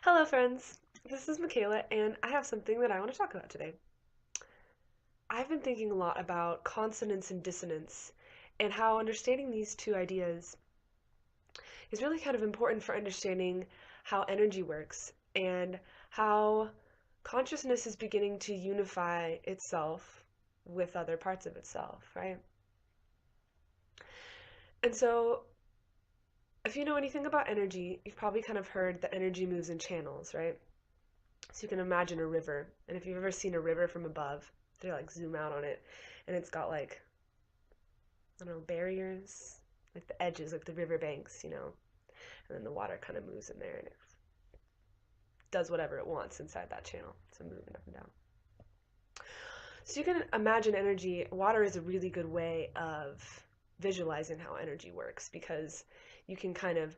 Hello, friends. This is Michaela, and I have something that I want to talk about today. I've been thinking a lot about consonance and dissonance, and how understanding these two ideas is really kind of important for understanding how energy works and how consciousness is beginning to unify itself with other parts of itself, right? And so, if you know anything about energy, you've probably kind of heard that energy moves in channels, right? So you can imagine a river, and if you've ever seen a river from above, they like zoom out on it, and it's got like, I don't know, barriers, like the edges, like the river banks, and then the water kind of moves in there and it does whatever it wants inside that channel. So moving up and down. So you can imagine energy. Water is a really good way of visualizing how energy works because you can kind of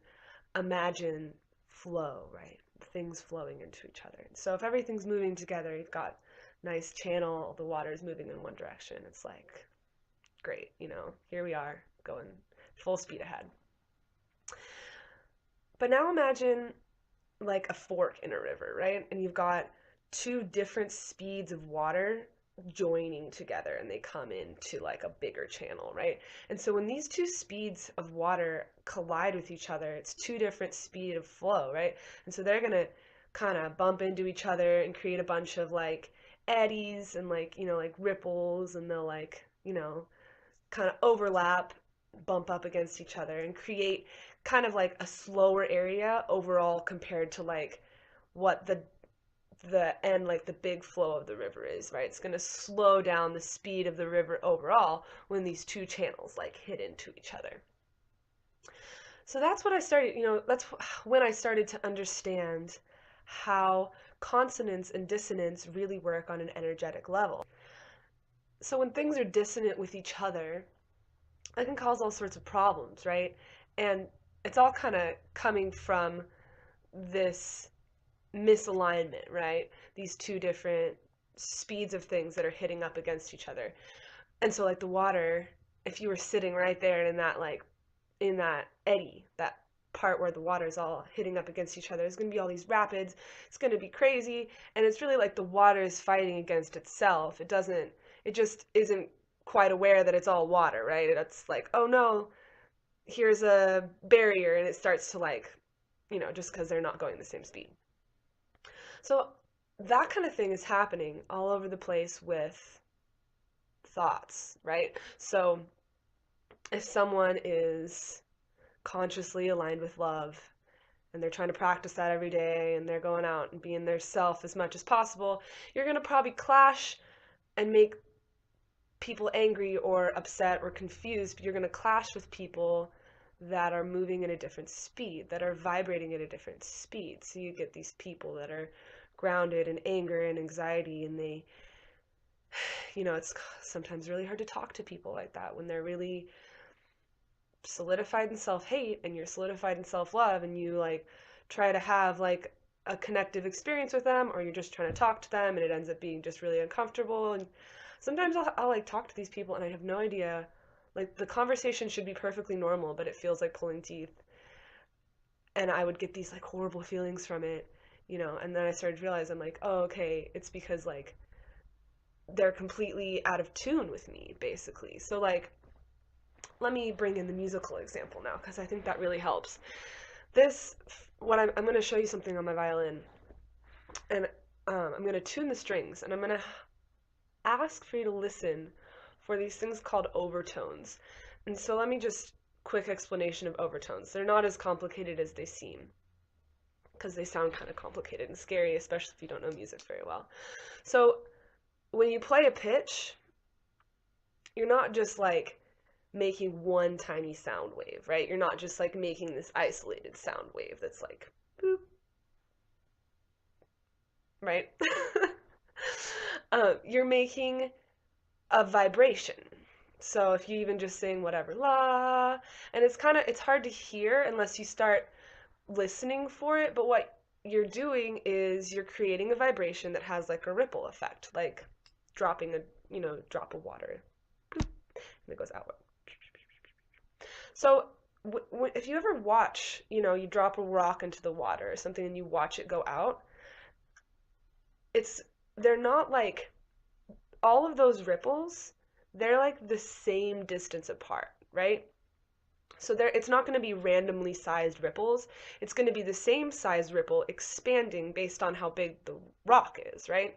imagine flow, right? Things flowing into each other. So if everything's moving together, you've got nice channel, the water's moving in one direction. It's like, great, here we are going full speed ahead. But now imagine like a fork in a river, right? And you've got two different speeds of water joining together and they come into like a bigger channel, right? And so when these two speeds of water collide with each other, it's two different speed of flow, right? And so they're going to kind of bump into each other and create a bunch of like eddies and like, like ripples, and they'll like, kind of overlap, bump up against each other and create kind of like a slower area overall compared to like what the end, like the big flow of the river is, right? It's going to slow down the speed of the river overall when these two channels like hit into each other. So that's what I started, that's when I started to understand how consonance and dissonance really work on an energetic level. So when things are dissonant with each other, it can cause all sorts of problems, right? And it's all kind of coming from this misalignment, right? These two different speeds of things that are hitting up against each other. And so like the water, if you were sitting right there in that like in that eddy, that part where the water is all hitting up against each other, there's going to be all these rapids. It's going to be crazy, and it's really like the water is fighting against itself. It just isn't quite aware that it's all water, right? It's like, oh no, here's a barrier, and it starts to like, just because they're not going the same speed. So that kind of thing is happening all over the place with thoughts, right? So if someone is consciously aligned with love and they're trying to practice that every day and they're going out and being their self as much as possible, you're going to probably clash and make people angry or upset or confused, but you're going to clash with people that are moving at a different speed, that are vibrating at a different speed. So you get these people that are grounded in anger and anxiety, and they, it's sometimes really hard to talk to people like that when they're really solidified in self-hate and you're solidified in self-love, and you like try to have like a connective experience with them, or you're just trying to talk to them and it ends up being just really uncomfortable. And sometimes I'll like talk to these people and I have no idea, like the conversation should be perfectly normal, but it feels like pulling teeth, and I would get these like horrible feelings from it, and then I started to realize, I'm like, oh, okay, it's because like they're completely out of tune with me, basically. So like, let me bring in the musical example now, because I think that really helps. I'm going to show you something on my violin, and I'm going to tune the strings, and I'm going to ask for you to listen for these things called overtones. And so let me just quick explanation of overtones. They're not as complicated as they seem, because they sound kind of complicated and scary, especially if you don't know music very well. So when you play a pitch, you're not just like making one tiny sound wave, right? You're not just like making this isolated sound wave that's like boop, right? You're making a vibration. So if you even just sing whatever, la, and it's hard to hear unless you start listening for it, but what you're doing is you're creating a vibration that has like a ripple effect, like dropping a, drop of water, and it goes outward. So if you ever watch, you drop a rock into the water or something and you watch it go out, it's they're not like all of those ripples, they're like the same distance apart, right? So it's not going to be randomly sized ripples. It's going to be the same size ripple expanding based on how big the rock is, right?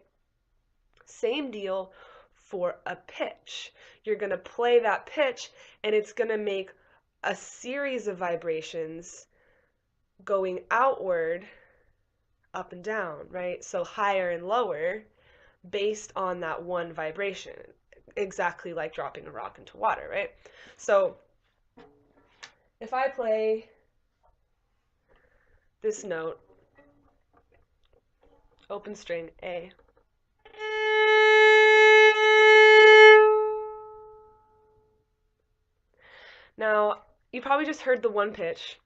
Same deal for a pitch. You're going to play that pitch and it's going to make a series of vibrations going outward, up and down, right? So higher and lower based on that one vibration, exactly like dropping a rock into water, right? So if I play this note, open string A, now you probably just heard the one pitch,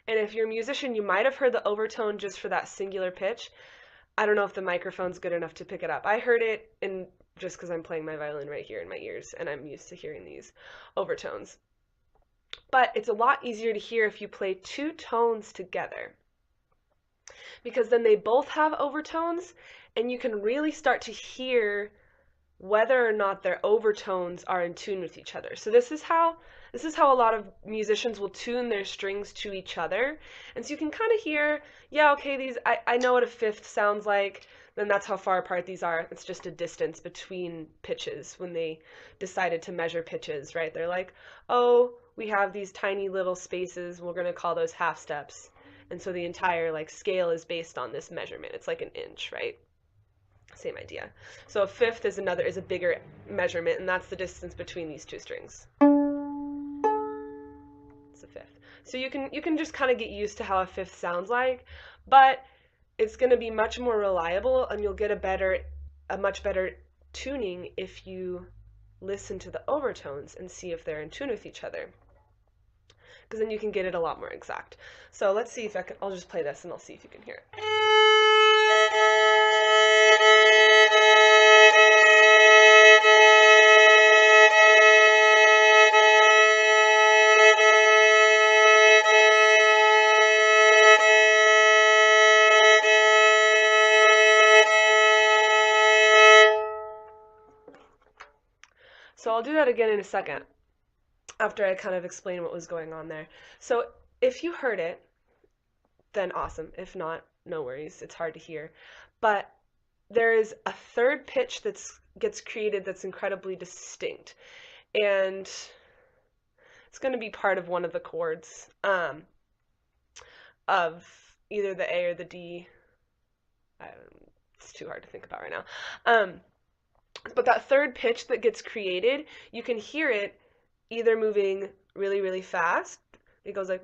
and if you're a musician, you might have heard the overtone just for that singular pitch. I don't know if the microphone's good enough to pick it up. I heard it in just because I'm playing my violin right here in my ears, and I'm used to hearing these overtones. But it's a lot easier to hear if you play two tones together, because then they both have overtones, and you can really start to hear whether or not their overtones are in tune with each other. So this is how a lot of musicians will tune their strings to each other. And so you can kind of hear, yeah, okay, I know what a fifth sounds like, then that's how far apart these are. It's just a distance between pitches when they decided to measure pitches, right? They're like, oh, we have these tiny little spaces, we're going to call those half steps. And so the entire like scale is based on this measurement. It's like an inch, right? Same idea. So a fifth is a bigger measurement, and that's the distance between these two strings. It's a fifth. So you can just kind of get used to how a fifth sounds like, but it's going to be much more reliable, and you'll get a much better tuning if you listen to the overtones and see if they're in tune with each other, because then you can get it a lot more exact. So let's see if I'll just play this and I'll see if you can hear it. So I'll do that again in a second after I kind of explain what was going on there. So if you heard it, then awesome. If not, no worries. It's hard to hear. But there is a third pitch that gets created that's incredibly distinct. And it's going to be part of one of the chords of either the A or the D. It's too hard to think about right now. But that third pitch that gets created, you can hear it either moving really, really fast. It goes like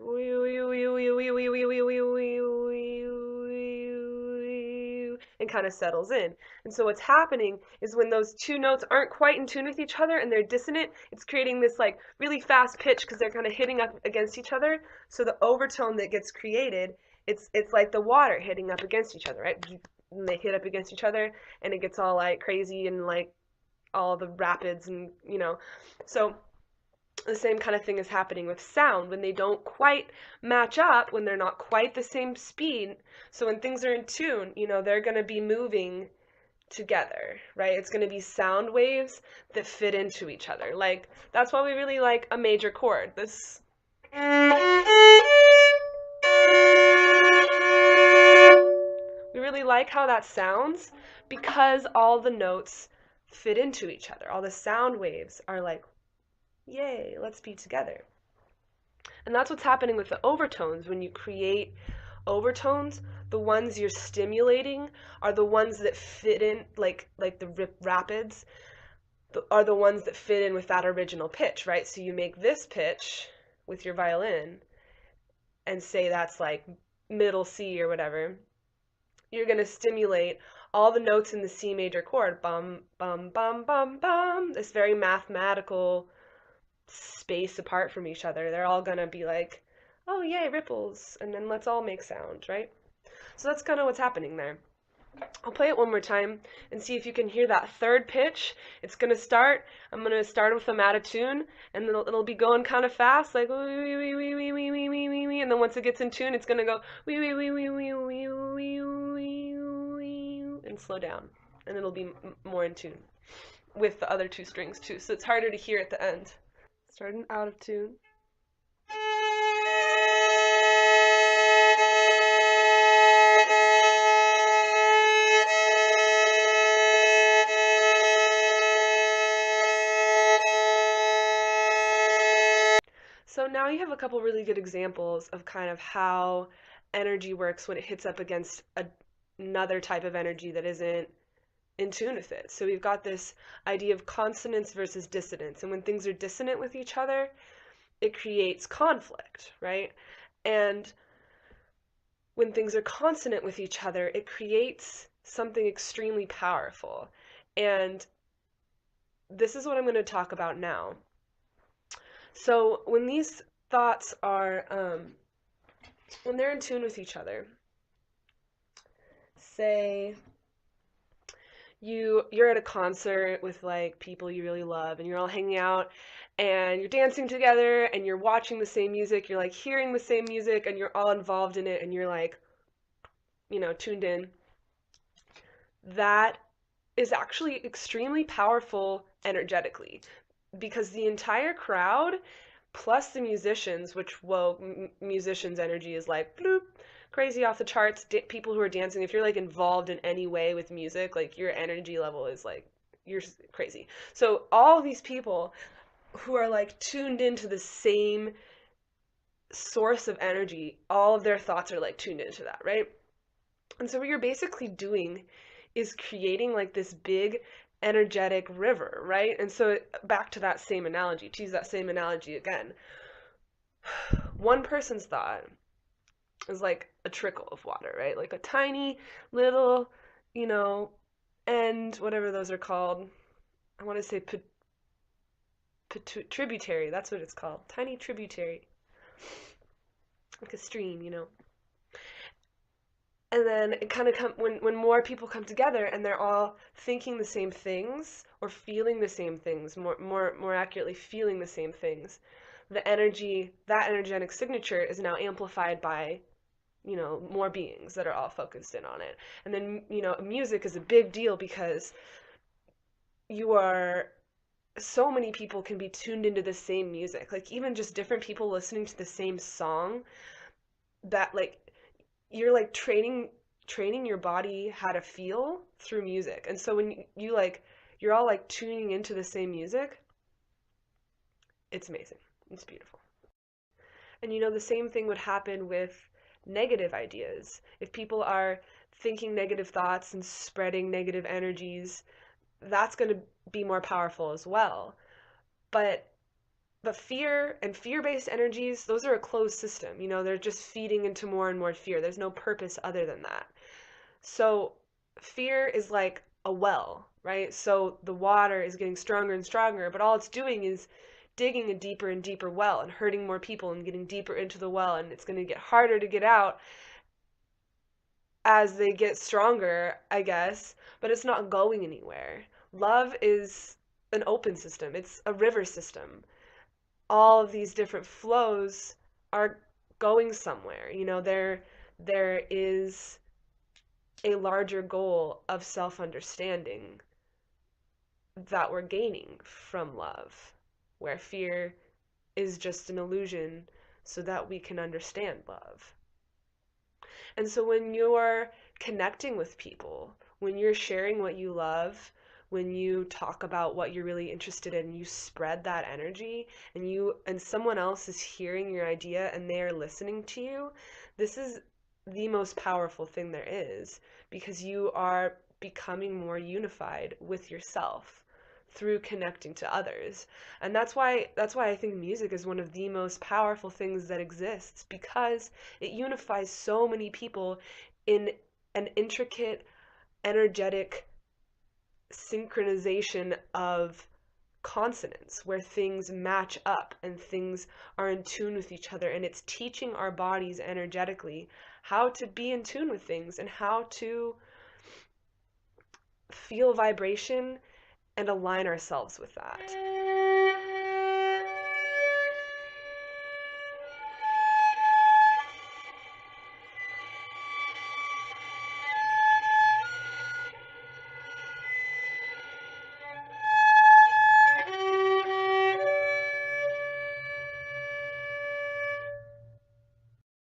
and kind of settles in. And so what's happening is when those two notes aren't quite in tune with each other and they're dissonant, it's creating this like really fast pitch because they're kind of hitting up against each other. So the overtone that gets created, it's like the water hitting up against each other, right? And they hit up against each other and it gets all like crazy and like all the rapids and so the same kind of thing is happening with sound when they don't quite match up, when they're not quite the same speed. So when things are in tune, they're going to be moving together, right? It's going to be sound waves that fit into each other. Like that's why we really like a major chord. This we really like how that sounds because all the notes fit into each other. All the sound waves are like, yay, let's be together. And that's what's happening with the overtones. When you create overtones, the ones you're stimulating are the ones that fit in, like the rapids, are the ones that fit in with that original pitch, right? So you make this pitch with your violin and say that's like middle C or whatever. You're going to stimulate all the notes in the C major chord, bum, bum, bum, bum, bum, this very mathematical space apart from each other. They're all going to be like, oh, yay, ripples, and then let's all make sound, right? So that's kind of what's happening there. I'll play it one more time and see if you can hear that third pitch. It's gonna start. I'm gonna start with them out of tune, and then it'll be going kind of fast, like wee wee wee wee wee wee wee wee wee, and then once it gets in tune, it's gonna go wee wee wee wee wee wee wee wee wee, and slow down, and it'll be more in tune with the other two strings too. So it's harder to hear at the end. Starting out of tune. So now you have a couple really good examples of kind of how energy works when it hits up against another type of energy that isn't in tune with it. So we've got this idea of consonance versus dissonance. And when things are dissonant with each other, it creates conflict, right? And when things are consonant with each other, it creates something extremely powerful. And this is what I'm going to talk about now. So when these thoughts are, when they're in tune with each other, say you're at a concert with like people you really love and you're all hanging out and you're dancing together and you're watching the same music, you're like hearing the same music and you're all involved in it and you're like, tuned in. That is actually extremely powerful energetically because the entire crowd plus the musicians, which, musicians' energy is like bloop, crazy off the charts. People who are dancing, if you're like involved in any way with music, like your energy level is like, you're crazy. So all these people who are like tuned into the same source of energy, all of their thoughts are like tuned into that, right? And so what you're basically doing is creating like this big energetic river, right? And so back to that same analogy, to use that same analogy again, one person's thought is like a trickle of water, right? Like a tiny little, end, whatever those are called. I want to say tributary, that's what it's called. Tiny tributary. Like a stream. And then it kind of when more people come together and they're all thinking the same things or feeling the same things, more accurately feeling the same things, that energetic signature is now amplified by more beings that are all focused in on it. And then music is a big deal because so many people can be tuned into the same music, like even just different people listening to the same song, that like you're like training your body how to feel through music. And so when you're all like tuning into the same music, it's amazing. It's beautiful. And the same thing would happen with negative ideas. If people are thinking negative thoughts and spreading negative energies, that's going to be more powerful as well. But fear and fear-based energies, those are a closed system. They're just feeding into more and more fear. There's no purpose other than that. So fear is like a well, right? So the water is getting stronger and stronger, but all it's doing is digging a deeper and deeper well and hurting more people and getting deeper into the well, and it's going to get harder to get out as they get stronger, I guess, but it's not going anywhere. Love is an open system. It's a river system. All of these different flows are going somewhere. There is a larger goal of self-understanding that we're gaining from love, where fear is just an illusion so that we can understand love. And so when you're connecting with people, when you're sharing what you love, when you talk about what you're really interested in, you spread that energy, and someone else is hearing your idea and they are listening to you, this is the most powerful thing there is, because you are becoming more unified with yourself through connecting to others. And that's why I think music is one of the most powerful things that exists, because it unifies so many people in an intricate, energetic synchronization of consonance, where things match up and things are in tune with each other, and it's teaching our bodies energetically how to be in tune with things and how to feel vibration and align ourselves with that.